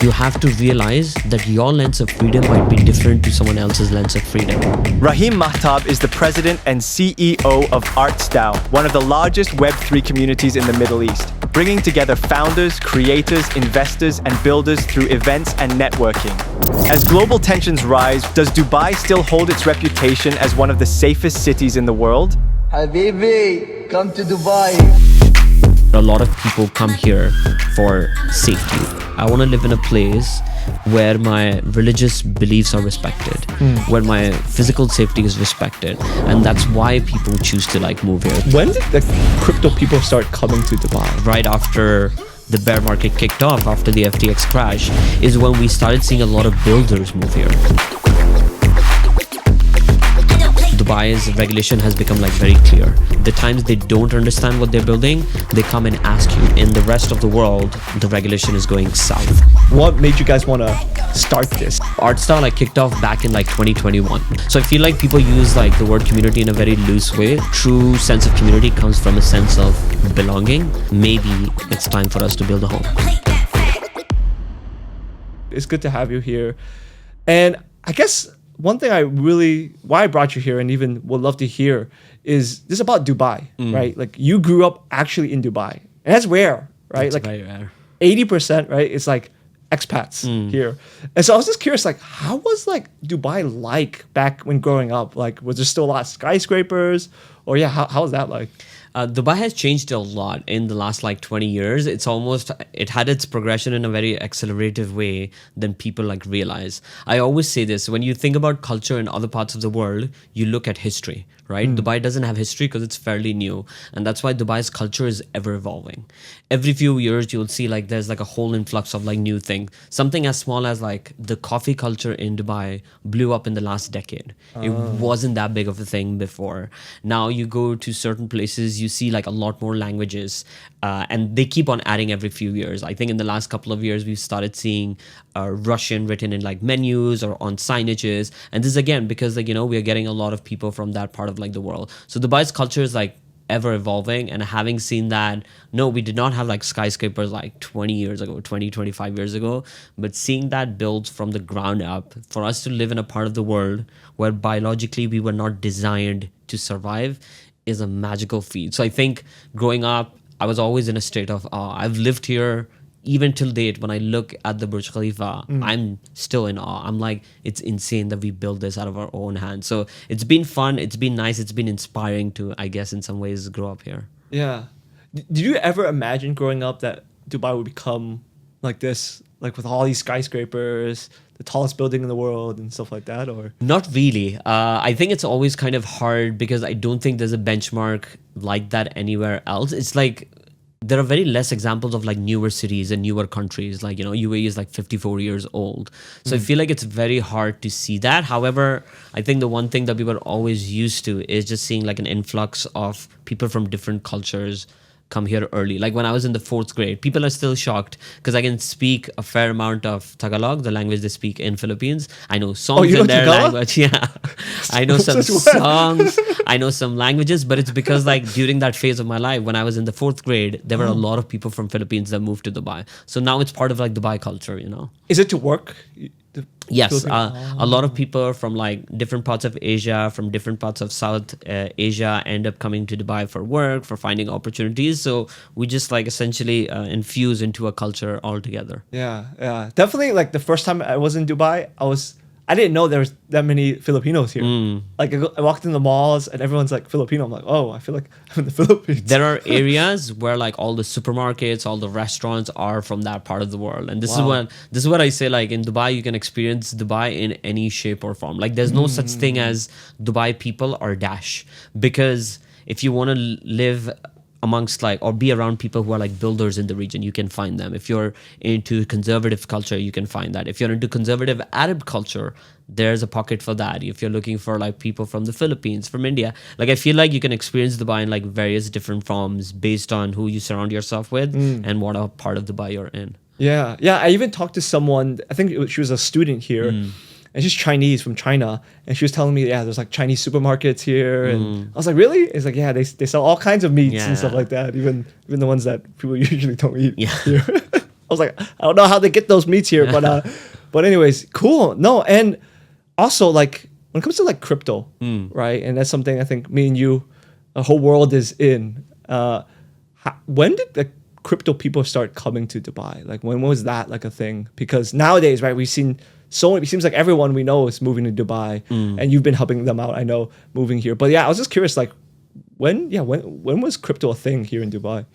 you have to realize that your lens of freedom might be different to someone else's lens of freedom. Rahim Mahtab is the president and CEO of Arts Dao, one of the largest Web3 communities in the Middle East, bringing together founders, creators, investors, and builders through events and networking. As global tensions rise, does Dubai still hold its reputation as one of the safest cities in the world? Habibi, come to Dubai. A lot of people come here for safety. I want to live in a place where my religious beliefs are respected, where my physical safety is respected, and that's why people choose to move here. When did the crypto people start coming to Dubai? Right after the bear market kicked off, after the FTX crash, is when we started seeing a lot of builders move here. Dubai's regulation has become very clear. The times they don't understand what they're building, they come and ask you. In the rest of the world, the regulation is going south. What made you guys want to start this? Arts Dao kicked off back in 2021. So I feel like people use the word community in a very loose way. True sense of community comes from a sense of belonging. Maybe it's time for us to build a home. It's good to have you here. And I guess one thing why I brought you here and even would love to hear is this about Dubai, right? You grew up actually in Dubai. And that's rare, right? That's very rare. 80%, right? It's expats here. And so I was just curious, how was Dubai back when growing up? Was there still a lot of skyscrapers? Or how was that like? Dubai has changed a lot in the last 20 years. It had its progression in a very accelerative way than people realize. I always say this, when you think about culture in other parts of the world, you look at history, right? Dubai doesn't have history because it's fairly new. And that's why Dubai's culture is ever evolving. Every few years, you'll see there's a whole influx of new things. Something as small as the coffee culture in Dubai blew up in the last decade. It wasn't that big of a thing before. Now you go to certain places, you see a lot more languages, and they keep on adding every few years. I think in the last couple of years, we've started seeing Russian written in no or on signages. And this is again because we are getting a lot of people from that part of the world. So Dubai's culture is ever evolving, and having seen that, no, we did not have skyscrapers 20 years ago, 20, 25 years ago, but seeing that build from the ground up, for us to live in a part of the world where biologically we were not designed to survive is a magical feat. So I think growing up, I was always in a state of awe. I've lived here even till date. When I look at the Burj Khalifa, I'm still in awe. I'm it's insane that we built this out of our own hands. So it's been fun. It's been nice. It's been inspiring to, I guess, in some ways, grow up here. Yeah. Did you ever imagine growing up that Dubai would become like this, with all these skyscrapers, the tallest building in the world and stuff like that? Or not really. I think it's always kind of hard because I don't think there's a benchmark like that anywhere else. It's there are very less examples of newer cities and newer countries. UAE is 54 years old. So I feel it's very hard to see that. However, I think the one thing that we were always used to is just seeing an influx of people from different cultures come here early. When I was in the 4th grade, people are still shocked because I can speak a fair amount of Tagalog, the language they speak in Philippines. I know songs in their language. Yeah. I know some songs. I know some languages, but it's because during that phase of my life, when I was in the 4th grade, there were a lot of people from Philippines that moved to Dubai. So now it's part of Dubai culture, Is it to work? Yes, a lot of people from different parts of Asia, from different parts of South Asia end up coming to Dubai for work, for finding opportunities. So we just essentially infuse into a culture altogether. Yeah. Definitely the first time I was in Dubai, I didn't know there was that many Filipinos here. I walked in the malls and everyone's Filipino. I'm oh, I feel I'm in the Philippines. There are areas where all the supermarkets, all the restaurants are from that part of the world. And this is what I say, in Dubai, you can experience Dubai in any shape or form. There's no such thing as Dubai people or dash. Because if you want to live amongst or be around people who are builders in the region, you can find them. If you're into conservative culture, you can find that. If you're into conservative Arab culture, there's a pocket for that. If you're looking for people from the Philippines, from India, I feel you can experience Dubai in various different forms based on who you surround yourself with and what part of Dubai you're in. Yeah. I even talked to someone, I think she was a student here, and she's Chinese from China, and she was telling me, there's Chinese supermarkets here, and I was really? It's yeah, they sell all kinds of meats and stuff like that, even the ones that people usually don't eat here. was like, I don't know how they get those meats here, but anyways, cool. No, and also like when it comes to like crypto, right? And that's something I think me and you, the whole world is in. When did the crypto people start coming to Dubai? Like when was that like a thing? Because nowadays, right, we've seen so many, it seems like everyone we know is moving to Dubai, and you've been helping them out, I know, moving here. But yeah, I was just curious, like when was crypto a thing here in Dubai?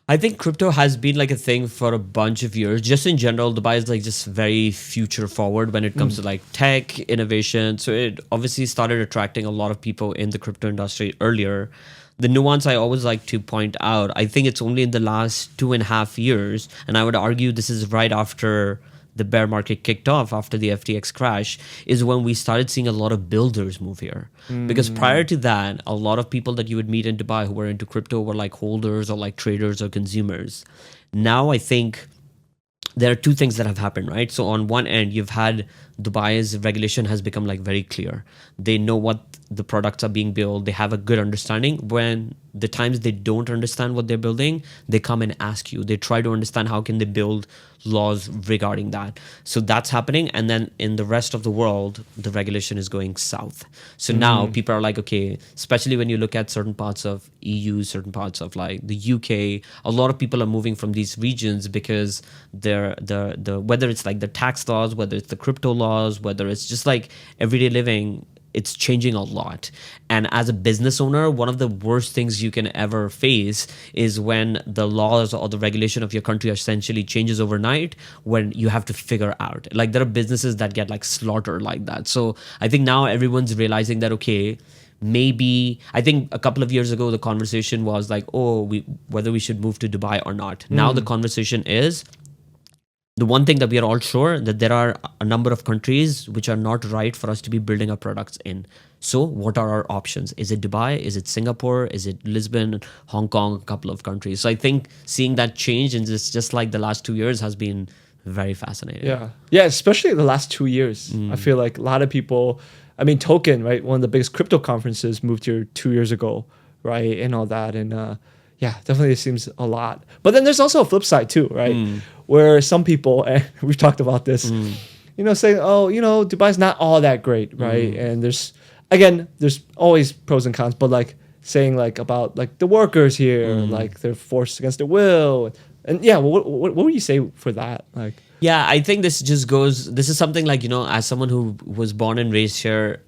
I think crypto has been like a thing for a bunch of years. Just in general, Dubai is like just very future forward when it comes to like tech innovation. So it obviously started attracting a lot of people in the crypto industry earlier. The nuance I always like to point out, I think it's only in the last 2.5 years, and I would argue this is right after the bear market kicked off, after the FTX crash, is when we started seeing a lot of builders move here. Because prior to that, a lot of people that you would meet in Dubai who were into crypto were like holders or like traders or consumers. Now I think there are two things that have happened, right? So on one end, you've had Dubai's regulation has become like very clear. They know what the products are being built. They have a good understanding. When the times they don't understand what they're building, they come and ask you. They try to understand how can they build laws regarding that. So that's happening. And then in the rest of the world, the regulation is going south. So now people are like, okay, especially when you look at certain parts of EU, certain parts of like the UK, a lot of people are moving from these regions because they're the whether it's like the tax laws, whether it's the crypto laws, whether it's just like everyday living, it's changing a lot. And as a business owner, one of the worst things you can ever face is when the laws or the regulation of your country essentially changes overnight, when you have to figure out. Like there are businesses that get like slaughtered like that. So I think now everyone's realizing that, okay, maybe, I think a couple of years ago, the conversation was like, whether we should move to Dubai or not. Now the conversation is, the one thing that we are all sure that there are a number of countries which are not right for us to be building our products in. So what are our options? Is it Dubai? Is it Singapore? Is it Lisbon, Hong Kong, a couple of countries? So I think seeing that change in just like the last 2 years has been very fascinating. Yeah, especially the last 2 years. I feel like a lot of people, I mean, Token, right? One of the biggest crypto conferences moved here 2 years ago, right? And all that. And yeah, definitely seems a lot. But then there's also a flip side too, right? Where some people, and we've talked about this, saying, oh, Dubai's not all that great, right? And there's always pros and cons, but like saying like about like the workers here, like they're forced against their will. And yeah, what would you say for that? Like, yeah, I think this is something like, as someone who was born and raised here,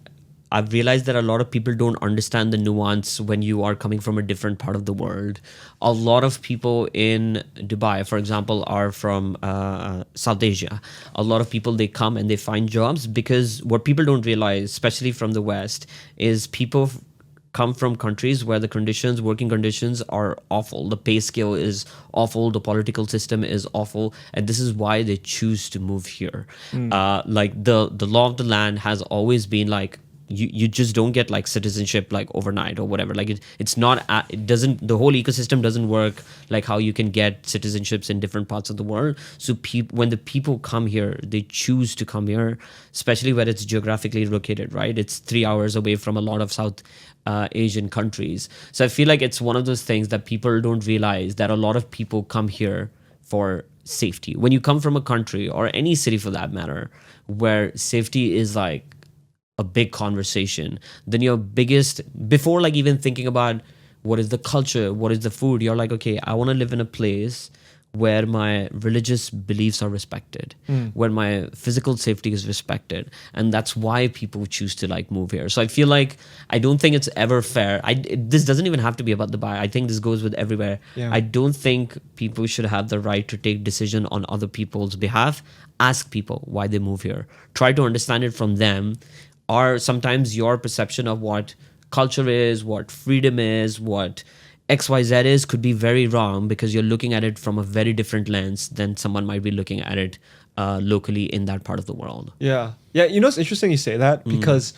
I've realized that a lot of people don't understand the nuance when you are coming from a different part of the world. A lot of people in Dubai, for example, are from South Asia. A lot of people, they come and they find jobs because what people don't realize, especially from the West, is people come from countries where the working conditions are awful. The pay scale is awful. The political system is awful. And this is why they choose to move here. Like the law of the land has always been like, you just don't get like citizenship like overnight or whatever. Like the whole ecosystem doesn't work like how you can get citizenships in different parts of the world. So when the people come here, they choose to come here, especially where it's geographically located, right? It's 3 hours away from a lot of South Asian countries. So I feel like it's one of those things that people don't realize, that a lot of people come here for safety. When you come from a country or any city for that matter, where safety is like a big conversation, then your biggest, before like even thinking about what is the culture, what is the food, you're like, okay, I want to live in a place where my religious beliefs are respected, where my physical safety is respected. And that's why people choose to like move here. So I feel like, I don't think it's ever fair. This doesn't even have to be about Dubai. I think this goes with everywhere. Yeah. I don't think people should have the right to take decision on other people's behalf. Ask people why they move here. Try to understand it from them. Or sometimes your perception of what culture is, what freedom is, what XYZ is could be very wrong because you're looking at it from a very different lens than someone might be looking at it locally in that part of the world. Yeah. It's interesting you say that because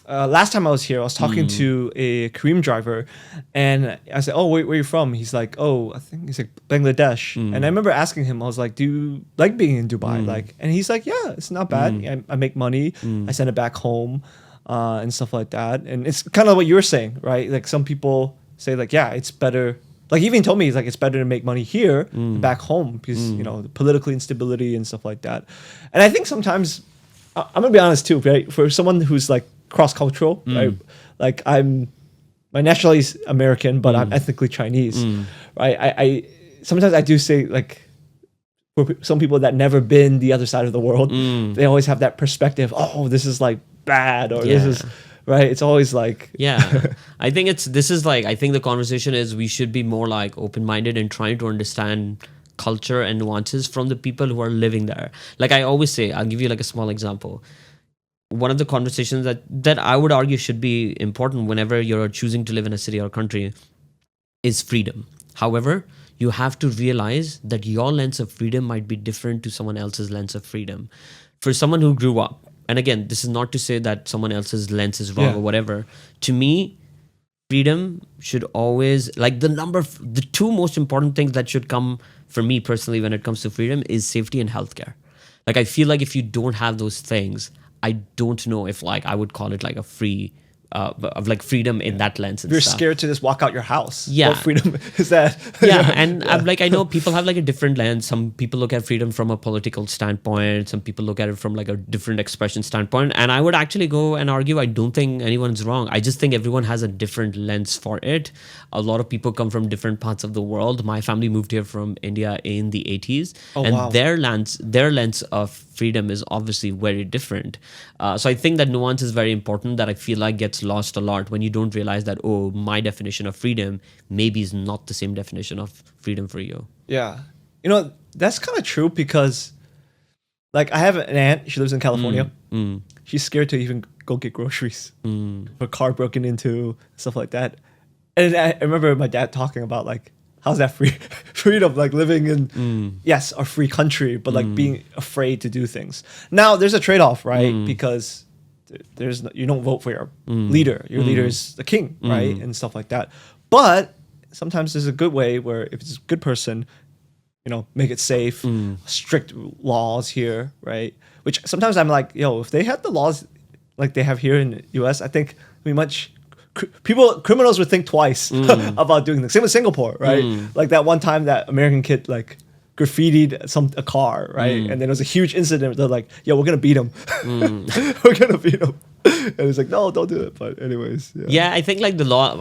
last time I was here, I was talking to a Kareem driver and I said, oh, where are you from? He's like, oh, I think he's like Bangladesh. And I remember asking him, I was like, do you like being in Dubai? And he's like, yeah, it's not bad. I make money. I send it back home and stuff like that. And it's kind of what you were saying, right? Like some people say like, yeah, it's better like he even told me, he's like, it's better to make money here than back home because you know, the political instability and stuff like that. And I think sometimes I'm gonna be honest too, right? For someone who's like cross-cultural, right? Like my nationality is American, but I'm ethnically Chinese, right? I sometimes I do say, like, for some people that never been the other side of the world, they always have that perspective. Oh, this is like bad, or this is right. It's always like I think I think the conversation is we should be more like open-minded and trying to understand culture and nuances from the people who are living there. Like I always say, I'll give you like a small example. One of the conversations that I would argue should be important whenever you're choosing to live in a city or country is freedom. However, you have to realize that your lens of freedom might be different to someone else's lens of freedom. For someone who grew up, and again, this is not to say that someone else's lens is wrong or whatever. To me, freedom should always, like the two most important things that should come for me personally when it comes to freedom is safety and healthcare. Like I feel like if you don't have those things, I don't know if like I would call it like a free of like freedom in that lens. And you're stuff. scared to just walk out your house. Yeah. What freedom is that? I'm like, I know people have like a different lens. Some people look at freedom from a political standpoint. Some people look at it from like a different expression standpoint. And I would actually go and argue, I don't think anyone's wrong. I just think everyone has a different lens for it. A lot of people come from different parts of the world. My family moved here from India in the 80s. Their lens of freedom is obviously very different. So I think that nuance is very important, that I feel like gets lost a lot when you don't realize that, oh, my definition of freedom maybe is not the same definition of freedom for you. Yeah. You know, that's kind of true because like I have an aunt, she lives in California. She's scared to even go get groceries. Her car broken into, stuff like that. And I remember my dad talking about like, how's that freedom, like living in, yes, a free country, but like being afraid to do things. Now there's a trade-off, right? Because there's no, you don't vote for your leader. Your leader is the king, right? And stuff like that. But sometimes there's a good way where if it's a good person, you know, make it safe, strict laws here, right? Which sometimes I'm like, yo, if they had the laws like they have here in the US, I think we criminals would think twice about doing this. Same with Singapore, right? Like that one time that American kid like graffitied a car, right? And then there was a huge incident. They're like, "Yo, we're gonna beat him. We're gonna beat him." And it's like, "No, don't do it." But anyways, yeah, I think like the law.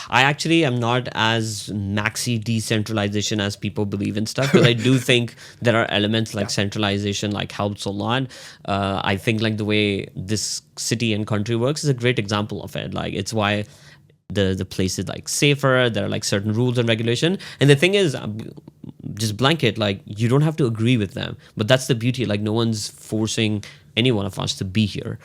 I actually am not as maxi decentralization as people believe and stuff, because I do think there are elements like centralization like helps a lot. I think like the way this city and country works is a great example of it. Like it's why the place is like safer. There are like certain rules and regulation. And the thing is, just blanket, like you don't have to agree with them, but that's the beauty. Like no one's forcing any one of us to be here.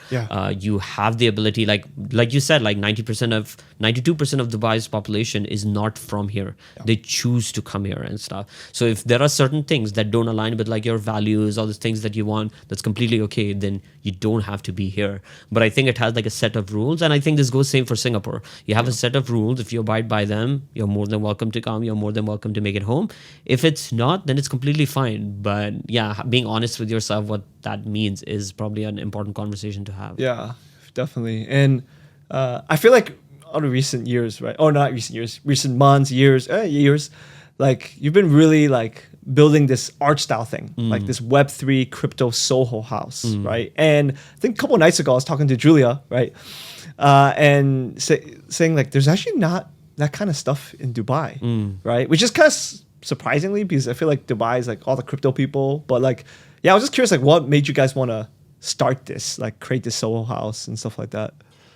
You have the ability, like you said, like 92% of Dubai's population is not from here. They choose to come here and stuff. So if there are certain things that don't align with like your values, all the things that you want, that's completely okay, then you don't have to be here. But I think it has like a set of rules, and I think this goes same for Singapore. You have a set of rules. If you abide by them, you're more than welcome to come. You're more than welcome to make it home. If it's not, then it's completely fine. But yeah, being honest with yourself, what that means is probably an important conversation to have. Yeah, definitely. And I feel like on recent years, right? Or not recent years, recent months, years, like you've been really like building this Arts Dao thing, like this Web3 crypto Soho house, right? And I think a couple of nights ago, I was talking to Julia, right? And saying like, there's actually not that kind of stuff in Dubai, right? Which is kind of surprisingly, because I feel like Dubai is like all the crypto people, but like, yeah, I was just curious, like what made you guys want to start this, like create this Soho house and stuff like that?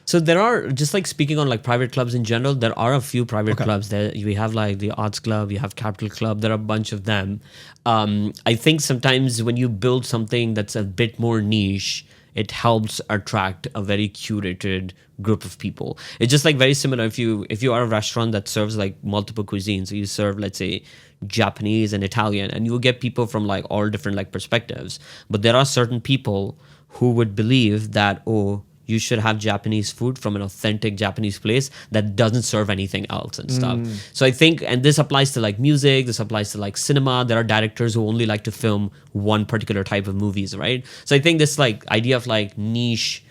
So there are, just like speaking on like private clubs in general, there are a few private clubs there. We have like the Arts Club, we have Capital Club, there are a bunch of them. I think sometimes when you build something that's a bit more niche, it helps attract a very curated group of people. It's just like very similar if you are a restaurant that serves like multiple cuisines. So you serve, let's say, Japanese and Italian, and you'll get people from like all different like perspectives. But there are certain people who would believe that, oh, you should have Japanese food from an authentic Japanese place that doesn't serve anything else and stuff. So I think, and this applies to like music, this applies to like cinema. There are directors who only like to film one particular type of movies, right? So I think this like idea of like niche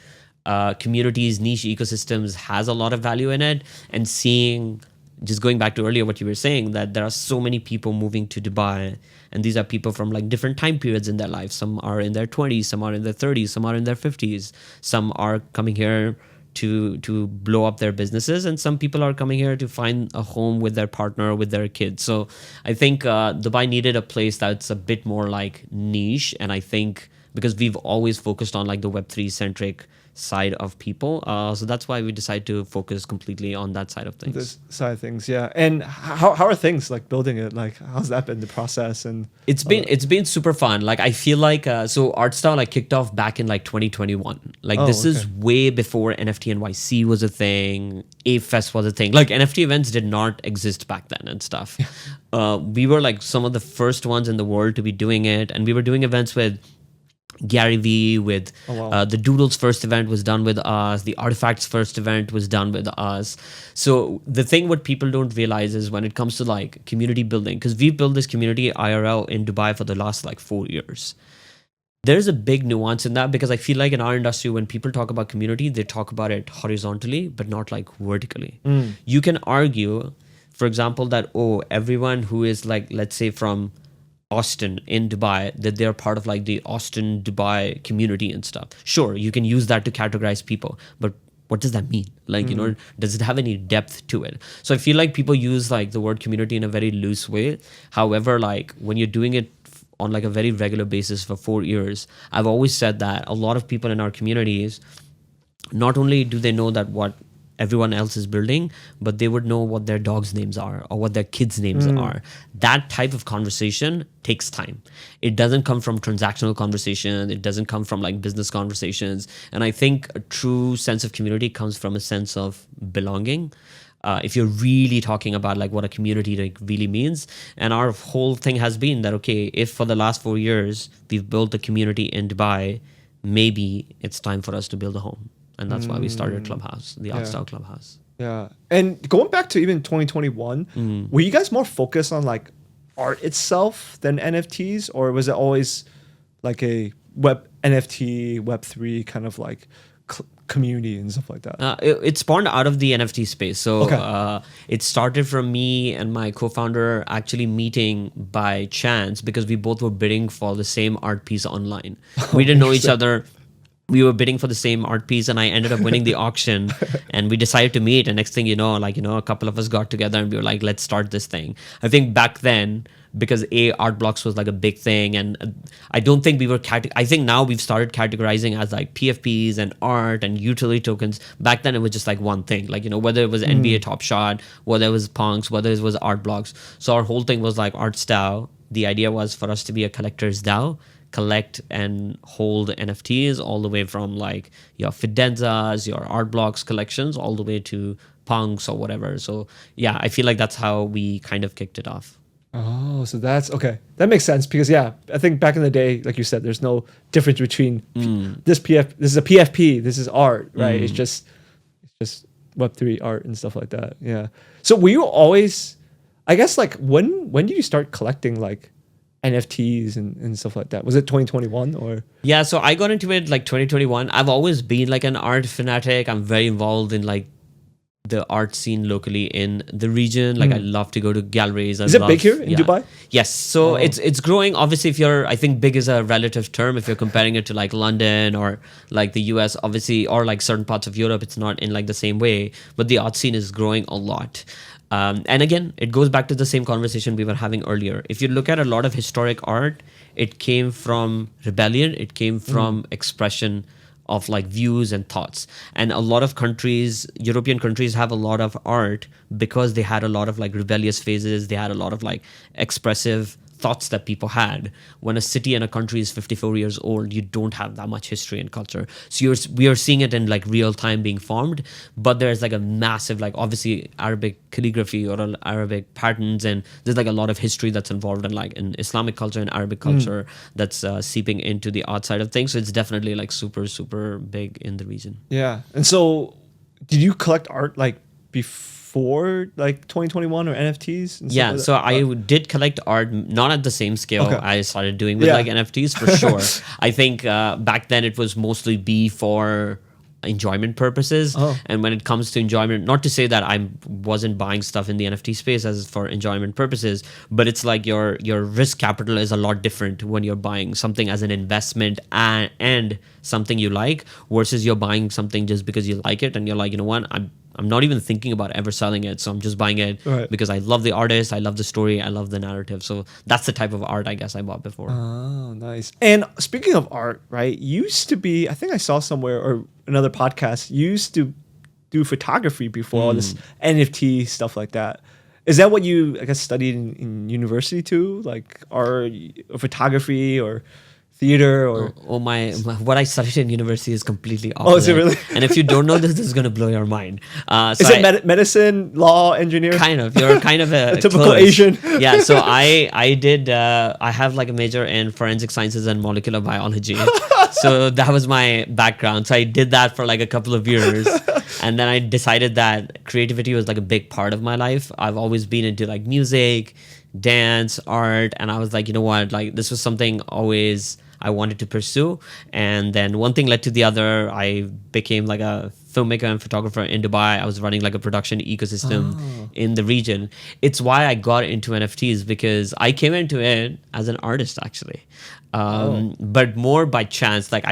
communities, niche ecosystems has a lot of value in it, and seeing just going back to earlier what you were saying, that there are so many people moving to Dubai, and these are people from like different time periods in their life. Some are in their 20s, some are in their 30s, some are in their 50s, some are coming here to blow up their businesses, and some people are coming here to find a home with their partner, with their kids. So I think Dubai needed a place that's a bit more like niche, and I think because we've always focused on like the Web3 centric side of people, so that's why we decided to focus completely on that side of things. This side of things, yeah. And how are things like building it? Like, how's that been, the process? And it's been super fun. Like, I feel like so Arts Dao like kicked off back in like 2021. Like, this is way before NFT NYC was a thing, A-Fest was a thing. Like, NFT events did not exist back then and stuff. We were like some of the first ones in the world to be doing it, and we were doing events with Gary Vee, with the Doodles first event was done with us, the Artifacts first event was done with us. So the thing what people don't realize is when it comes to like community building, because we've built this community IRL in Dubai for the last like 4 years, there's a big nuance in that, because I feel like in our industry, when people talk about community, they talk about it horizontally but not like vertically. You can argue, for example, that everyone who is like, let's say from Austin in Dubai, that they're part of like the Austin Dubai community and stuff. Sure, you can use that to categorize people, but what does that mean? Like, you know, does it have any depth to it? So I feel like people use like the word community in a very loose way. However, like when you're doing it on like a very regular basis for 4 years, I've always said that a lot of people in our communities, not only do they know that what everyone else is building, but they would know what their dogs' names are or what their kids' names are. That type of conversation takes time. It doesn't come from transactional conversation. It doesn't come from like business conversations. And I think a true sense of community comes from a sense of belonging. If you're really talking about like what a community like really means. And our whole thing has been that, okay, if for the last 4 years we've built a community in Dubai, maybe it's time for us to build a home. And that's why we started Clubhouse, the Arts Dao Clubhouse. Yeah. And going back to even 2021, were you guys more focused on like art itself than NFTs? Or was it always like a NFT, Web3 kind of like community and stuff like that? It spawned out of the NFT space. So it started from me and my co-founder actually meeting by chance, because we both were bidding for the same art piece online. We didn't know each other. We were bidding for the same art piece, and I ended up winning the auction, and we decided to meet. And next thing you know, like, you know, a couple of us got together and we were like, let's start this thing. I think back then, because art blocks was like a big thing, and I don't think we were I think now we've started categorizing as like PFPs and art and utility tokens. Back then it was just like one thing, like, you know, whether it was NBA Top Shot, whether it was punks, whether it was art blocks. So our whole thing was like Arts Dao. The idea was for us to be a collector's DAO, collect and hold NFTs all the way from like your Fidenzas, your art blocks collections, all the way to punks or whatever. So yeah, I feel like that's how we kind of kicked it off. Oh, so that's okay. That makes sense, because yeah, I think back in the day, like you said, there's no difference between this is a PFP, this is art, right? It's just Web3 art and stuff like that. Yeah. So were you always, I guess, like when did you start collecting like NFTs and stuff like that? Was it 2021 or? Yeah, so I got into it like 2021. I've always been like an art fanatic. I'm very involved in like the art scene locally in the region. Like I love to go to galleries. Is it big here in Dubai? Yes. So it's growing. Obviously, I think big is a relative term. If you're comparing it to like London or like the US, obviously, or like certain parts of Europe, it's not in like the same way. But the art scene is growing a lot. And again, it goes back to the same conversation we were having earlier. If you look at a lot of historic art, it came from rebellion. It came from expression of like views and thoughts. And a lot of countries, European countries, have a lot of art because they had a lot of like rebellious phases. They had a lot of like expressive thoughts that people had. When a city and a country is 54 years old, you don't have that much history and culture. So we are seeing it in like real time being formed, but there's like a massive, like obviously Arabic calligraphy or Arabic patterns, and there's like a lot of history that's involved in like in Islamic culture and Arabic culture that's seeping into the art side of things. So it's definitely like super, super big in the region. Yeah. And so did you collect art like before like 2021 or NFTs? And yeah, so I did collect art, not at the same scale I started doing with like NFTs for sure. I think back then it was mostly B for enjoyment purposes. Oh. And when it comes to enjoyment, not to say that I wasn't buying stuff in the NFT space as for enjoyment purposes, but it's like your risk capital is a lot different when you're buying something as an investment and something you like versus you're buying something just because you like it and you're like, you know what, I'm not even thinking about ever selling it, so I'm just buying it Right. because I love the artist, I love the story, I love the narrative. So that's the type of art I guess I bought before. Oh, nice. And speaking of art, right? Used to be, I think I saw somewhere or another podcast, you used to do photography before all this NFT stuff like that. Is that what you, I guess, studied in university too? Like art, or photography or theater or... My what I studied in university is completely opposite. Oh, is it really? And if you don't know this is going to blow your mind. Is it medicine, law, engineer? Kind of. You're kind of a typical close. Asian. Yeah. So I did. I have like a major in forensic sciences and molecular biology. So that was my background. So I did that for like a couple of years, and then I decided that creativity was like a big part of my life. I've always been into like music, dance, art, and I was like, you know what, like this was something always I wanted to pursue. And then one thing led to the other. I became like a filmmaker and photographer in Dubai. I was running like a production ecosystem in the region. It's why I got into NFTs, because I came into it as an artist actually. But more by chance. Like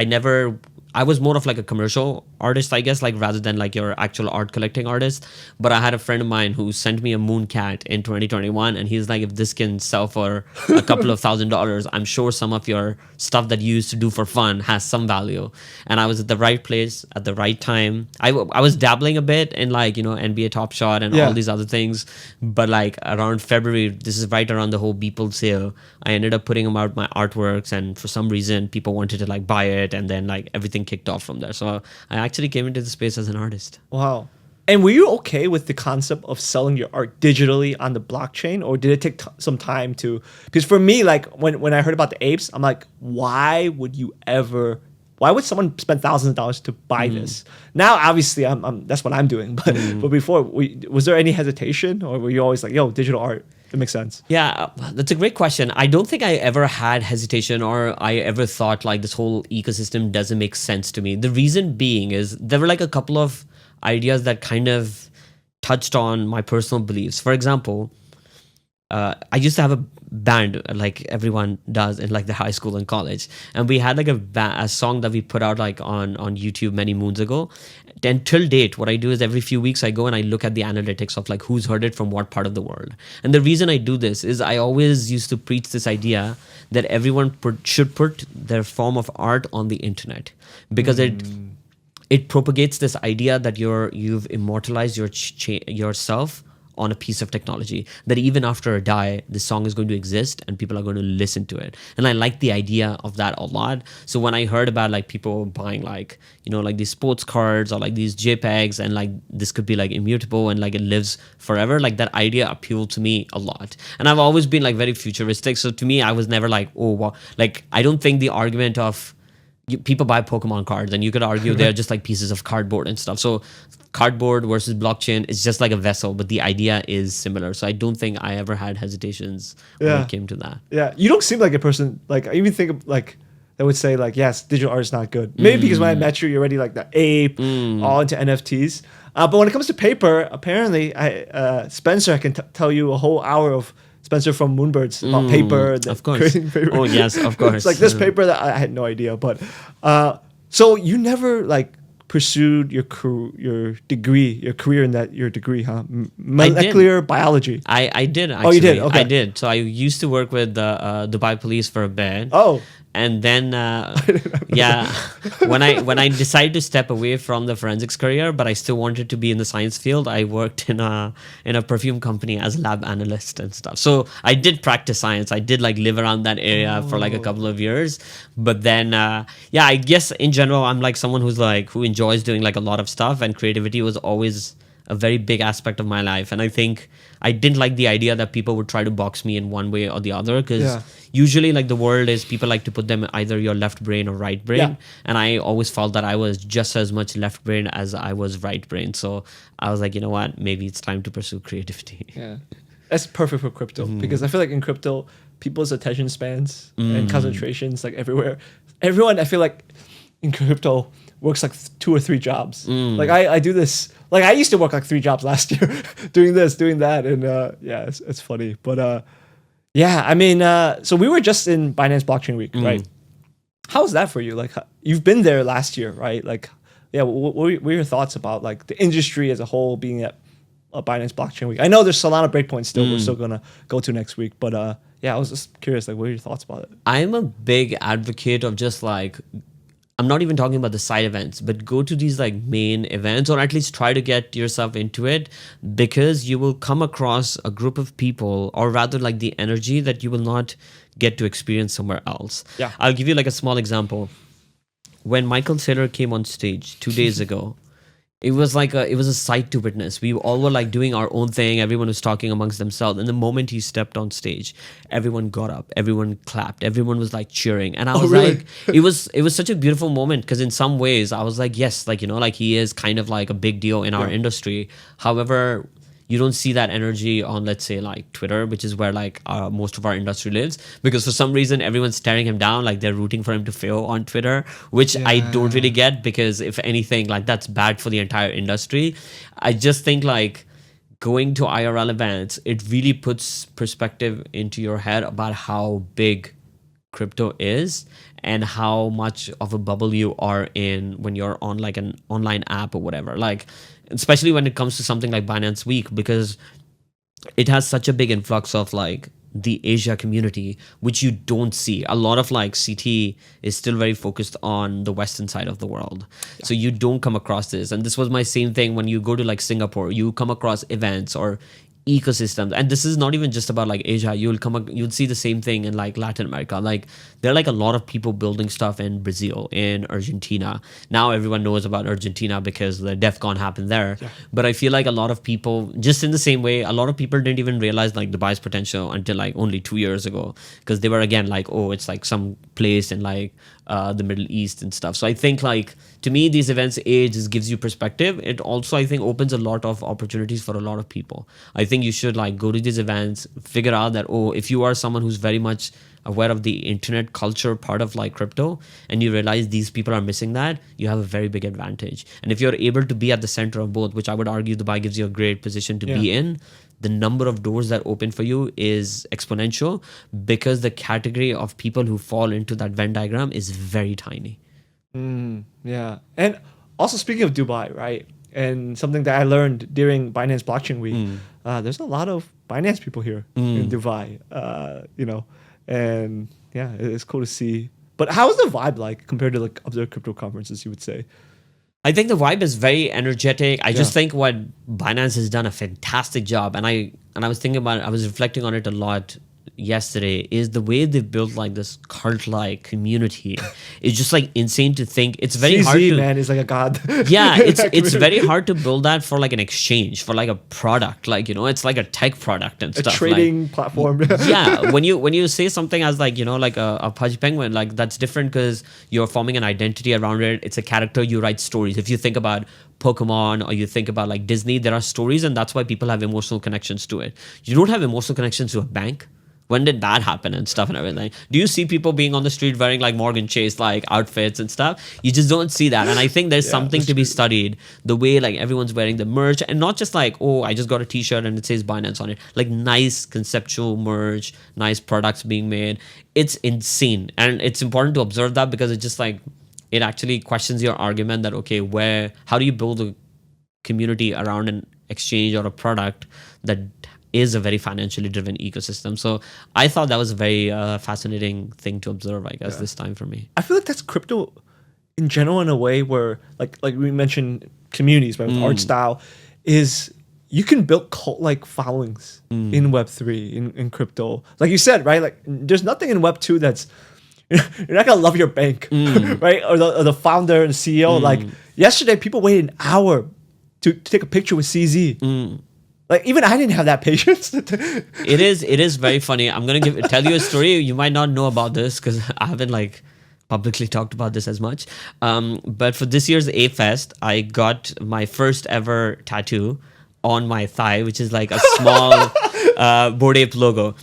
I was more of like a commercial artist, I guess, like rather than like your actual art collecting artist. But I had a friend of mine who sent me a moon cat in 2021, and he's like, if this can sell for a couple of $1,000s, I'm sure some of your stuff that you used to do for fun has some value. And I was at the right place at the right time. I was dabbling a bit in like, you know, NBA Top Shot and all these other things. But like around February, this is right around the whole Beeple sale, I ended up putting out my artworks, and for some reason people wanted to like buy it, and then like everything kicked off from there. So I actually came into the space as an artist. Wow. And were you okay with the concept of selling your art digitally on the blockchain, or did it take some time to? Because for me, like when I heard about the apes, I'm like, why would someone spend thousands of dollars to buy this? Now, obviously, I'm that's what I'm doing. But before, was there any hesitation, or were you always like, yo, digital art? It makes sense. Yeah, that's a great question. I don't think I ever had hesitation, or I ever thought like this whole ecosystem doesn't make sense to me. The reason being is there were like a couple of ideas that kind of touched on my personal beliefs. For example, I used to have a band like everyone does in like the high school and college, and we had like a song that we put out like on YouTube many moons ago. And till date, what I do is every few weeks I go and I look at the analytics of like who's heard it from what part of the world. And the reason I do this is I always used to preach this idea that everyone should put their form of art on the internet, because it propagates this idea that you've immortalized yourself on a piece of technology, that even after I die, the song is going to exist and people are going to listen to it. And I like the idea of that a lot. So when I heard about like people buying like, you know, like these sports cards or like these JPEGs, and like this could be like immutable and like it lives forever, like that idea appealed to me a lot. And I've always been like very futuristic. So to me, I was never like, oh, wow. Like, I don't think the argument of people buy Pokemon cards, and you could argue they're just like pieces of cardboard and stuff. So cardboard versus blockchain is just like a vessel, but the idea is similar. So I don't think I ever had hesitations when it came to that. Yeah, you don't seem like a person, like I even think of, like that would say like, yes, digital art is not good. Maybe because when I met you, you're already like the ape, all into NFTs. But when it comes to paper, apparently, Spencer, I can tell you a whole hour of Spencer from Moonbirds about paper. Of course. Creating paper. Oh yes, of course. It's like this paper that I had no idea. But so you never like pursued your career in that, your degree, huh? Molecular biology. I did actually. Oh, you did? Okay. I did. So I used to work with the Dubai police for a bit. Oh. And then, when I decided to step away from the forensics career, but I still wanted to be in the science field, I worked in a perfume company as a lab analyst and stuff. So I did practice science. I did like live around that area for like a couple of years. But then, I guess in general, I'm like someone who enjoys doing like a lot of stuff, and creativity was always a very big aspect of my life. And I think I didn't like the idea that people would try to box me in one way or the other, because usually like the world is, people like to put them either your left brain or right brain. And I always felt that I was just as much left brain as I was right brain. So I was like, you know what, maybe it's time to pursue creativity. Yeah, that's perfect for crypto, because I feel like in crypto, people's attention spans and concentrations like everywhere. Everyone, I feel like, in crypto works like 2 or 3 jobs. Mm. Like I do this. Like I used to work like 3 jobs last year, doing this, doing that, and yeah, it's funny. But yeah, I mean, so we were just in Binance Blockchain Week, right? How's that for you? Like you've been there last year, right? Like, yeah, what were your thoughts about like the industry as a whole being at Binance Blockchain Week? I know there's Solana Breakpoint still. We're still gonna go to next week, but yeah, I was just curious. Like, what are your thoughts about it? I'm a big advocate of just like, I'm not even talking about the side events, but go to these like main events, or at least try to get yourself into it, because you will come across a group of people, or rather like the energy that you will not get to experience somewhere else. Yeah. I'll give you like a small example. When Michael Saylor came on stage 2 days ago, it was a sight to witness. We all were like doing our own thing. Everyone was talking amongst themselves. And the moment he stepped on stage, everyone got up, everyone clapped, everyone was like cheering. And I was really? like, it was such a beautiful moment, because in some ways I was like, yes, like, you know, like he is kind of like a big deal in our industry. However, you don't see that energy on, let's say, like Twitter, which is where like most of our industry lives, because for some reason everyone's staring him down, like they're rooting for him to fail on Twitter, which I don't really get, because if anything, like that's bad for the entire industry. I just think like going to IRL events, it really puts perspective into your head about how big crypto is and how much of a bubble you are in when you're on like an online app or whatever. Like, especially when it comes to something like Binance Week, because it has such a big influx of like the Asia community, which you don't see. A lot of like CT is still very focused on the Western side of the world. So you don't come across this. And this was my same thing when you go to like Singapore, you come across events or ecosystems, and this is not even just about like Asia. You'll see the same thing in like Latin America. Like there are like a lot of people building stuff in Brazil, in Argentina. Now everyone knows about Argentina because the DEFCON happened there. But I feel like a lot of people, just in the same way, a lot of people didn't even realize like Dubai's potential until like only 2 years ago, because they were again like, oh, it's like some place in like the Middle East and stuff. So I think like, to me, these events just gives you perspective. It also, I think, opens a lot of opportunities for a lot of people. I think you should like go to these events, figure out that, oh, if you are someone who's very much aware of the internet culture part of like crypto, and you realize these people are missing that, you have a very big advantage. And if you're able to be at the center of both, which I would argue Dubai gives you a great position to be in, the number of doors that open for you is exponential, because the category of people who fall into that Venn diagram is very tiny. Yeah. And also, speaking of Dubai, right? And something that I learned during Binance Blockchain Week, there's a lot of Binance people here in Dubai, you know, and yeah, it's cool to see. But how is the vibe like compared to like other crypto conferences, you would say? I think the vibe is very energetic. I just think what Binance has done a fantastic job. And I was thinking about it, I was reflecting on it a lot yesterday, is the way they've built like this cult-like community. It's just like insane to think. It's very CZ, hard to, man, is like a god. yeah, it's very hard to build that for like an exchange, for like a product, like, you know, it's like a tech product and a stuff. trading platform. Yeah, when you say something as like, you know, like a pudgy penguin, like that's different, because you're forming an identity around it. It's a character, you write stories. If you think about Pokemon, or you think about like Disney, there are stories, and that's why people have emotional connections to it. You don't have emotional connections to a bank. When did that happen and stuff and everything? Do you see people being on the street wearing like Morgan Chase like outfits and stuff? You just don't see that. And I think there's something to be studied, the way like everyone's wearing the merch, and not just like, oh, I just got a t-shirt and it says Binance on it. Like nice conceptual merch, nice products being made. It's insane. And it's important to observe that, because it's just like, it actually questions your argument that, okay, how do you build a community around an exchange or a product that is a very financially driven ecosystem? So I thought that was a very fascinating thing to observe, I guess, this time for me. I feel like that's crypto in general, in a way where like we mentioned communities, right? With Arts Dao, is you can build cult-like followings in Web3, in crypto. Like you said, right? Like there's nothing in Web2 that's, you're not gonna love your bank, right? Or the founder and CEO. Like yesterday, people waited an hour to take a picture with CZ. Like even I didn't have that patience. It is very funny. I'm gonna tell you a story. You might not know about this because I haven't like publicly talked about this as much. But for this year's A Fest, I got my first ever tattoo on my thigh, which is like a small Bored Ape logo.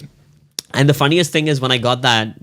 And the funniest thing is, when I got that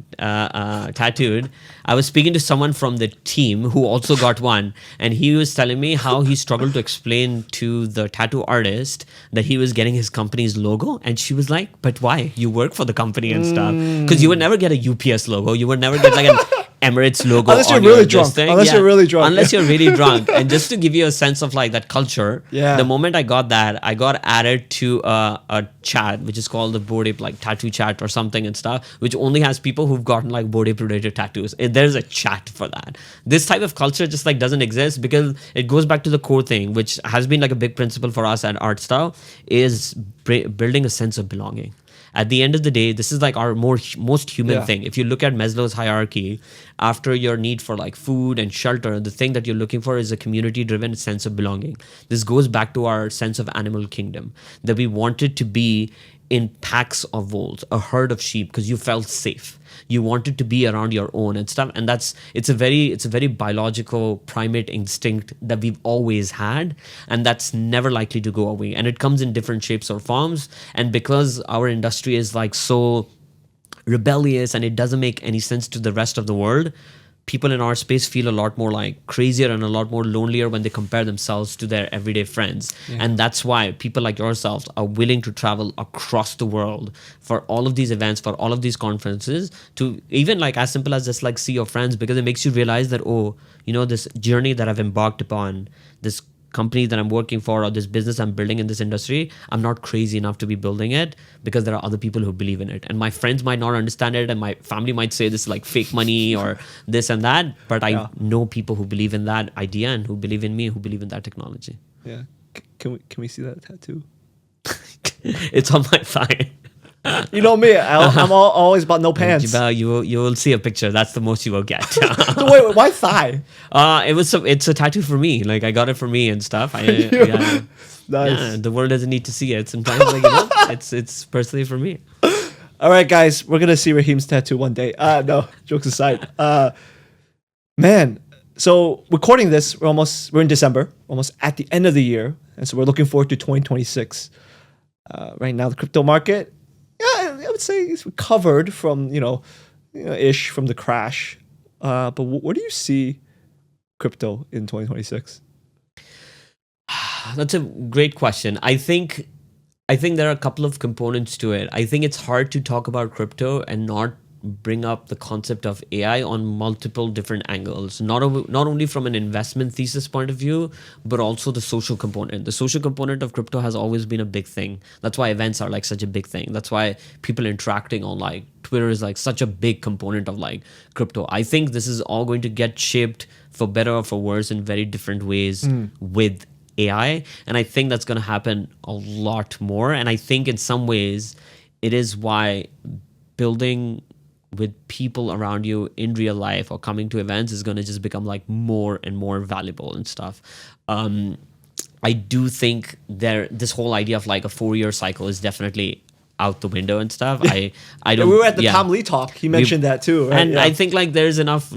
tattooed, I was speaking to someone from the team who also got one, and he was telling me how he struggled to explain to the tattoo artist that he was getting his company's logo, and she was like, "But why? You work for the company and stuff, because you would never get a UPS logo, you would never get like an Emirates logo Unless you're on really your drunk. this thing. Unless you're really drunk. Unless you're really drunk. And just to give you a sense of like that culture, Yeah. the moment I got that, I got added to a chat, which is called the Bored Ape like tattoo chat or something and stuff, which only has people who've gotten like Bored Ape related tattoos. There's a chat for that. This type of culture just like doesn't exist because it goes back to the core thing, which has been like a big principle for us at Arts Dao, is building a sense of belonging. At the end of the day, this is like our most human Yeah. thing. If you look at Maslow's hierarchy, after your need for like food and shelter, the thing that you're looking for is a community-driven sense of belonging. This goes back to our sense of animal kingdom, that we wanted to be in packs of wolves, a herd of sheep, because you felt safe. You wanted to be around your own and stuff, and it's a very biological primate instinct that we've always had, and that's never likely to go away. And it comes in different shapes or forms. And because our industry is like so rebellious and it doesn't make any sense to the rest of the world, people in our space feel a lot more like crazier and a lot more lonelier when they compare themselves to their everyday friends. And that's why people like yourselves are willing to travel across the world for all of these events, for all of these conferences, to even like as simple as just like see your friends, because it makes you realize that, oh, you know, this journey that I've embarked upon, this company that I'm working for, or this business I'm building in this industry, I'm not crazy enough to be building it, because there are other people who believe in it. And my friends might not understand it, and my family might say this is like fake money or this and that, but I know people who believe in that idea and who believe in me, who believe in that technology. Yeah. Can we see that tattoo? It's on my thigh. You know me. I'm always about no pants. You will see a picture. That's the most you will get. Wait, why thigh? It's a tattoo for me. Like I got it for me and stuff. Yeah. Nice. Yeah, the world doesn't need to see it. Sometimes, like, you know, it's personally for me. All right, guys, we're gonna see Rahim's tattoo one day. No, jokes aside. Man, so recording this, we're in December, almost at the end of the year, and so we're looking forward to 2026. Right now, the crypto market, I would say it's recovered from ish from the crash. But where do you see crypto in 2026? That's a great question. I think there are a couple of components to it. I think it's hard to talk about crypto and not bring up the concept of AI on multiple different angles, not only from an investment thesis point of view, but also the social component. The social component of crypto has always been a big thing. That's why events are like such a big thing. That's why people interacting on like Twitter is like such a big component of like crypto. I think this is all going to get shaped for better or for worse in very different ways with AI. And I think that's going to happen a lot more. And I think in some ways it is why building with people around you in real life or coming to events is going to just become like more and more valuable and stuff. I do think this whole idea of like a 4-year cycle is definitely out the window and stuff. I don't. We were at the Tom Lee talk. He mentioned that too, right? And I think like there's enough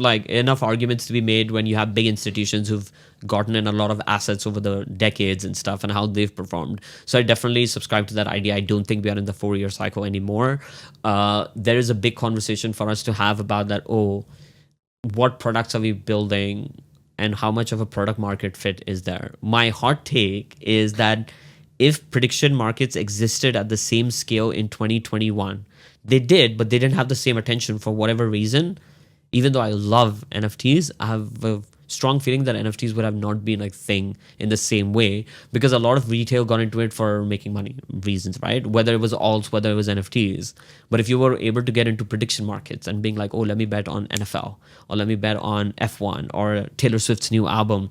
arguments to be made when you have big institutions who've gotten in a lot of assets over the decades and stuff, and how they've performed. So I definitely subscribe to that idea. I don't think we are in the 4-year cycle anymore. There is a big conversation for us to have about that. Oh, what products are we building, and how much of a product market fit is there? My hot take is that if prediction markets existed at the same scale in 2021, they did, but they didn't have the same attention for whatever reason. Even though I love NFTs, I have a strong feeling that NFTs would have not been a thing in the same way, because a lot of retail got into it for making money reasons, right? Whether it was alts, whether it was NFTs. But if you were able to get into prediction markets and being like, oh, let me bet on NFL, or let me bet on F1 or Taylor Swift's new album,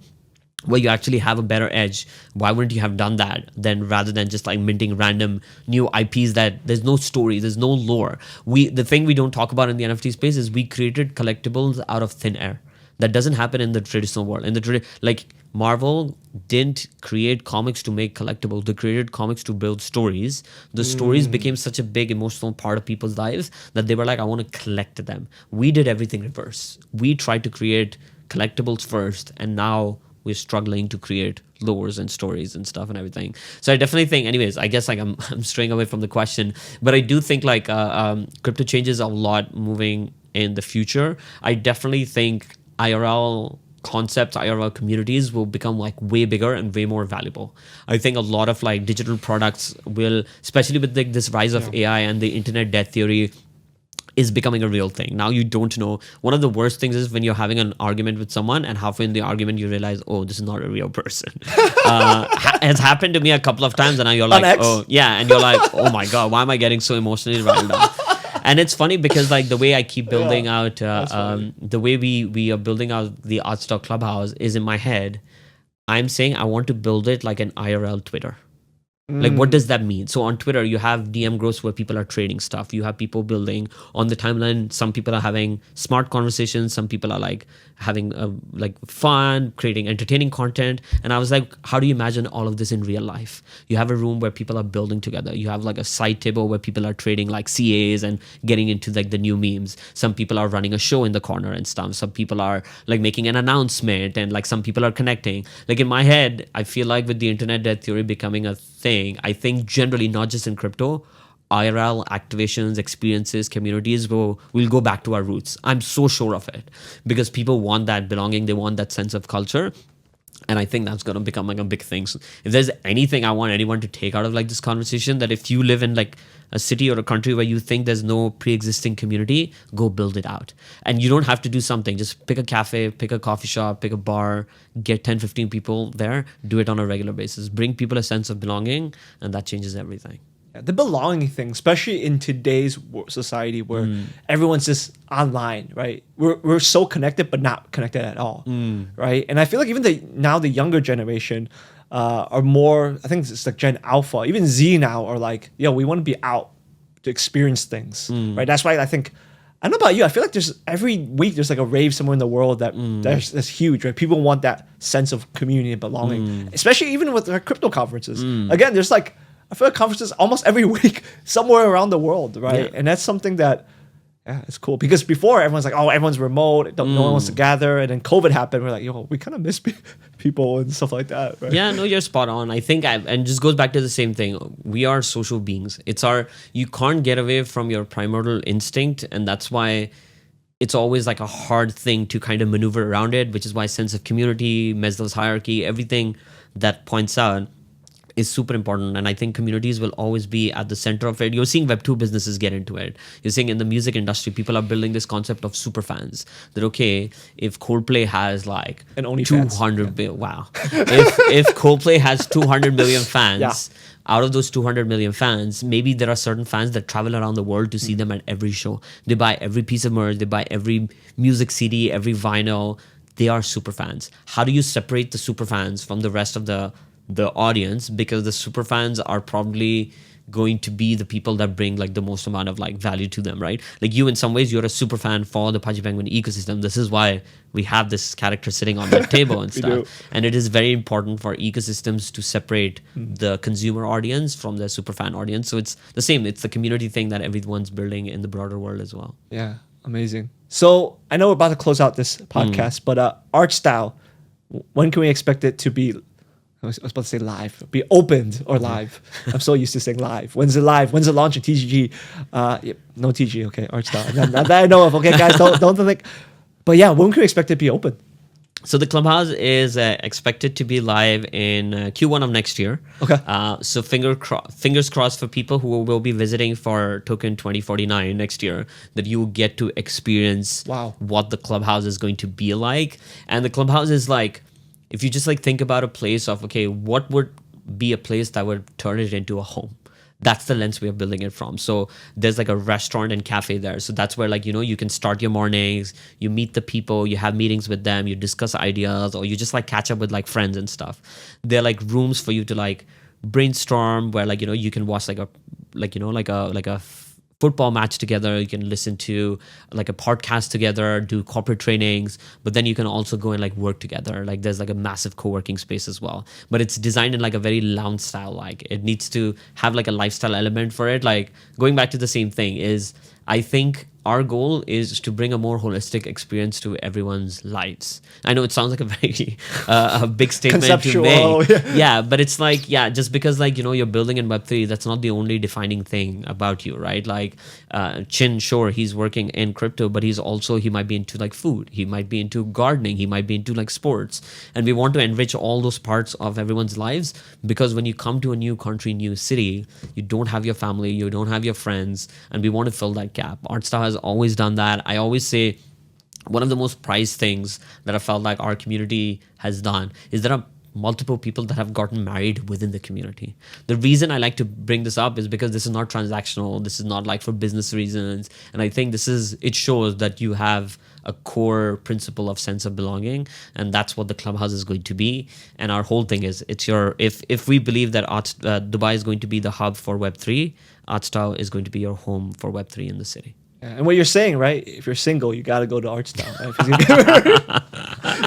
where you actually have a better edge, why wouldn't you have done that then, rather than just like minting random new IPs that there's no story, there's no lore? The thing we don't talk about in the NFT space is we created collectibles out of thin air. That doesn't happen in the traditional world. Like Marvel didn't create comics to make collectibles. They created comics to build stories. The stories became such a big emotional part of people's lives that they were like, I want to collect them. We did everything reverse. We tried to create collectibles first, and now we're struggling to create lores and stories and stuff and everything. So I definitely think, anyways, I guess like I'm straying away from the question, but I do think like crypto changes a lot moving in the future, I definitely think IRL concepts, IRL communities will become like way bigger and way more valuable. I think a lot of like digital products will, especially with like this rise of AI and the internet debt theory, is becoming a real thing. Now you don't know. One of the worst things is when you're having an argument with someone and halfway in the argument you realize, oh, this is not a real person. It's happened to me a couple of times, and now you're like, oh yeah, and you're like, oh my god, why am I getting so emotionally riled up? And it's funny because like the way I keep building out, the way we are building out the Arts Dao Clubhouse is in my head. I'm saying I want to build it like an IRL Twitter. Like, what does that mean? So on Twitter, you have DM groups where people are trading stuff. You have people building on the timeline. Some people are having smart conversations. Some people are like having like fun, creating entertaining content. And I was like, how do you imagine all of this in real life? You have a room where people are building together. You have like a side table where people are trading like CAs and getting into like the new memes. Some people are running a show in the corner and stuff. Some people are like making an announcement, and like some people are connecting. Like in my head, I feel like with the internet debt theory becoming a thing, I think generally, not just in crypto, IRL activations, experiences, communities will go back to our roots. I'm so sure of it, because people want that belonging. They want that sense of culture. And I think that's going to become like a big thing. So if there's anything I want anyone to take out of like this conversation, that if you live in like a city or a country where you think there's no pre-existing community, go build it out. And you don't have to do something. Just pick a cafe, pick a coffee shop, pick a bar, get 10, 15 people there, do it on a regular basis. Bring people a sense of belonging, and that changes everything. The belonging thing, especially in today's society where everyone's just online, right? We're so connected, but not connected at all, right? And I feel like even the younger generation are more, I think it's like Gen Alpha, even Z now are like, yo, we want to be out to experience things, right? That's why I think, I don't know about you, I feel like there's every week there's like a rave somewhere in the world that's huge, right? People want that sense of community and belonging, especially even with our crypto conferences. Again, there's like, I feel like conferences almost every week somewhere around the world, right? Yeah. And that's something that, it's cool. Because before everyone's like, oh, everyone's remote, no one wants to gather. And then COVID happened. We're like, yo, we kind of miss people and stuff like that, right? Yeah, no, you're spot on. I think, and just goes back to the same thing. We are social beings. You can't get away from your primordial instinct. And that's why it's always like a hard thing to kind of maneuver around it, which is why sense of community, Maslow's hierarchy, everything that points out is super important. And I think communities will always be at the center of it. You're seeing Web2 businesses get into it. You're seeing in the music industry, people are building this concept of super fans. That, okay, if Coldplay has like And only 200 wow. if Coldplay has 200 million fans, out of those 200 million fans, maybe there are certain fans that travel around the world to see them at every show. They buy every piece of merch, they buy every music CD, every vinyl. They are super fans. How do you separate the super fans from the rest of the audience? Because the super fans are probably going to be the people that bring like the most amount of like value to them, right? Like you, in some ways, you're a super fan for the Pudgy Penguin ecosystem. This is why we have this character sitting on that table and stuff. And it is very important for ecosystems to separate the consumer audience from the super fan audience. So it's the same. It's the community thing that everyone's building in the broader world as well. Yeah, amazing. So I know we're about to close out this podcast, but Arts Dao, when can we expect it to be, I was about to say live, be opened or live. I'm so used to saying live. When's it live? When's it launching? TGG? No TG. Okay, Arts Dao. Not that I know of. Okay, guys, don't think. But yeah, when can we expect it to be open? So the clubhouse is expected to be live in Q1 of next year. Okay. So fingers crossed for people who will be visiting for Token 2049 next year, that you will get to experience what the clubhouse is going to be like. And the clubhouse is like, if you just like think about a place of, okay, what would be a place that would turn it into a home? That's the lens we are building it from. So there's like a restaurant and cafe there. So that's where like, you can start your mornings, you meet the people, you have meetings with them, you discuss ideas, or you just like catch up with like friends and stuff. They're like rooms for you to like brainstorm, where like, you can watch like a football match together. You can listen to like a podcast together, do corporate trainings, but then you can also go and like work together. Like there's like a massive co-working space as well, but it's designed in like a very lounge style. Like it needs to have like a lifestyle element for it. Like going back to the same thing is, I think our goal is to bring a more holistic experience to everyone's lives. I know it sounds like a very a big statement to Conceptual, make. yeah. Yeah, but it's like, yeah, just because like, you're building in Web3, that's not the only defining thing about you, right? Like Chin, sure, he's working in crypto, but he might be into like food. He might be into gardening. He might be into like sports. And we want to enrich all those parts of everyone's lives, because when you come to a new country, new city, you don't have your family, you don't have your friends, and we want to fill that gap. Arts Dao has always done that. I always say one of the most prized things that I felt like our community has done is there are multiple people that have gotten married within the community. The reason I like to bring this up is because this is not transactional. This is not like for business reasons. And I think it shows that you have a core principle of sense of belonging, and that's what the clubhouse is going to be. And our whole thing is, if we believe that Dubai is going to be the hub for Web3, Arts Dao is going to be your home for Web3 in the city. Yeah, and what you're saying, right? If you're single, you got to go to Arts Dao. Right?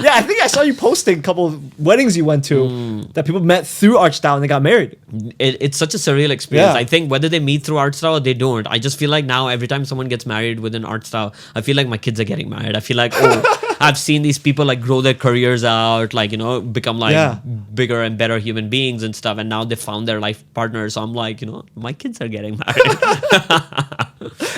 Yeah, I think I saw you posting a couple of weddings you went to that people met through Arts Dao and they got married. It's such a surreal experience. Yeah. I think whether they meet through Arts Dao or they don't, I just feel like now every time someone gets married within Arts Dao, I feel like my kids are getting married. I feel like, I've seen these people like grow their careers out, like, become like bigger and better human beings and stuff. And now they found their life partner. So I'm like, my kids are getting married.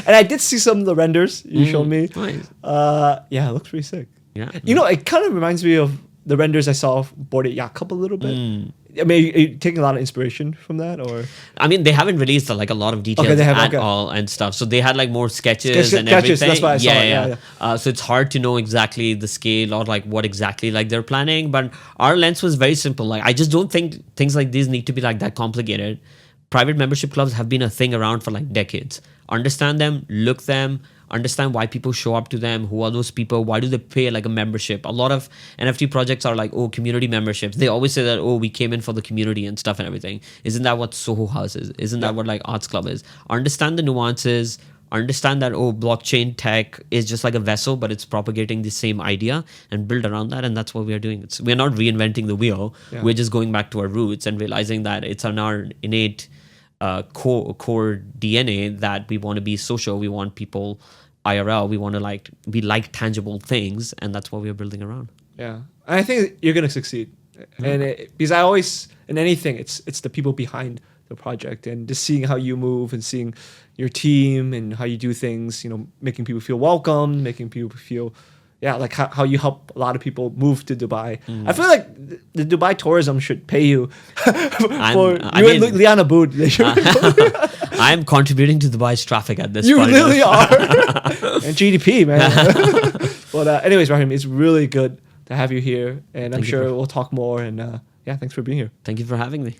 And I did see some of the renders you showed me. Nice. Yeah, it looks pretty sick. Yeah. It kind of reminds me of the renders I saw of Bored Ape Yacht Club a little bit. I mean, are you taking a lot of inspiration from that, or? I mean, they haven't released like a lot of details at all and stuff. So they had like more sketches and everything. That's why I saw it. Yeah. So it's hard to know exactly the scale or like what exactly like they're planning. But our lens was very simple. Like, I just don't think things like these need to be like that complicated. Private membership clubs have been a thing around for like decades. Understand them, look them, understand why people show up to them, who are those people, why do they pay like a membership. A lot of NFT projects are like, community memberships. They always say that, we came in for the community and stuff and everything. Isn't that what Soho House is? Isn't that what like Arts Club is? Understand the nuances, understand that, blockchain tech is just like a vessel, but it's propagating the same idea, and build around that. And that's what we are doing. We're not reinventing the wheel. Yeah. We're just going back to our roots and realizing that it's on our innate core DNA that we want to be social. We want people IRL. We want to we like tangible things, and that's what we're building around. Yeah, and I think you're gonna succeed. And because I always, in anything, it's the people behind the project, and just seeing how you move and seeing your team and how you do things. Making people feel welcome, making people feel. Yeah, like how you help a lot of people move to Dubai. I feel like the Dubai tourism should pay you and Liana Bood. I'm contributing to Dubai's traffic at this point. You really are. And GDP, man. But anyways, Rahim, it's really good to have you here. And I'm sure we'll talk more. And thanks for being here. Thank you for having me.